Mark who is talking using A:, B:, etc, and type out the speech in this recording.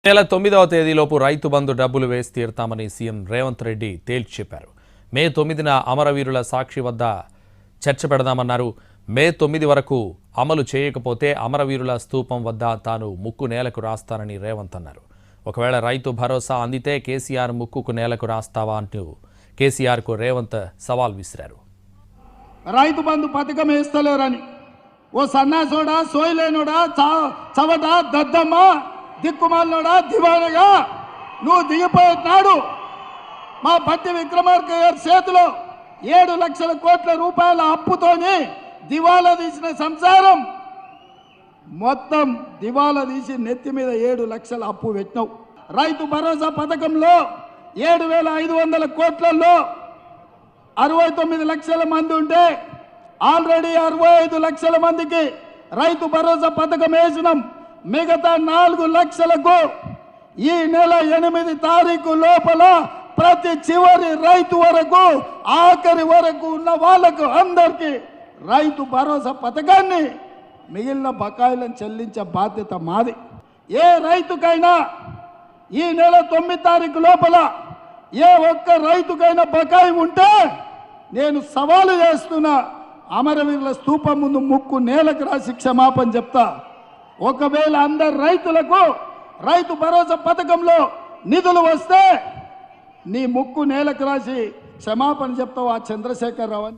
A: నెల 9వ తేదీలోపు రైతు బంధు డబ్బులు వేసి తీరుతామని సీఎం రేవంత్ రెడ్డి తేల్చి చెప్పారు. మే 9న అమరవీరుల సాక్షి వద్ద చర్చ పెడదామన్నారు. మే 9 వరకు అమలు చేయకపోతే అమరవీరుల స్తూపం వద్ద తాను ముక్కు నేలకు రాస్తానని రేవంత్ అన్నారు. ఒకవేళ రైతు భరోసా అందితే కేసీఆర్ ముక్కుకు నేలకు రాస్తావా అంటూ కేసీఆర్కు రేవంత్ సవాల్ విసిరారు.
B: రైతు బంధు పథకం వేస్తలేరని ఓ సన్నాసోడా, సోయలేనోడా, చవట, దద్దమ్మ, దిక్కుమాలనోడా, దివానగా నువ్వు దిగిపోయినాడు మా భట్టి విక్రమార్క గారి చేతిలో 7 లక్షల కోట్ల రూపాయల అప్పుతోని దివాలా తీసిన సంసారం మొత్తం దివాలా తీసి నెత్తి మీద 7 లక్షల అప్పు పెట్టినావు. రైతు భరోసా పథకంలో 7,500 కోట్లలో 69 లక్షల మంది ఉంటే ఆల్రెడీ 65 లక్షల మందికి రైతు భరోసా పథకం వేసినాం. మిగతా 4 లక్షలకు ఈ నెల 8 తారీఖు లోపల ప్రతి చివరి రైతు వరకు ఆఖరి వరకు ఉన్న వాళ్ళకు అందరికీ రైతు భరోసా పథకాన్ని మిగిలిన బకాయిలను చెల్లించే బాధ్యత మాది. ఏ రైతుకైనా ఈ నెల 9 తారీఖు లోపల ఏ ఒక్క రైతుకైనా బకాయి ఉంటే నేను సవాలు చేస్తున్నా, అమరవీరుల స్తూపం ముందు ముక్కు నేలకు రాసి క్షమాపణ చెప్తా. ఒకవేళ అందరు రైతులకు రైతు భరోసా పథకంలో నిధులు వస్తే నీ ముక్కు నేలకు రాసి క్షమాపణ చెప్తావు ఆ చంద్రశేఖర్ రావు అని.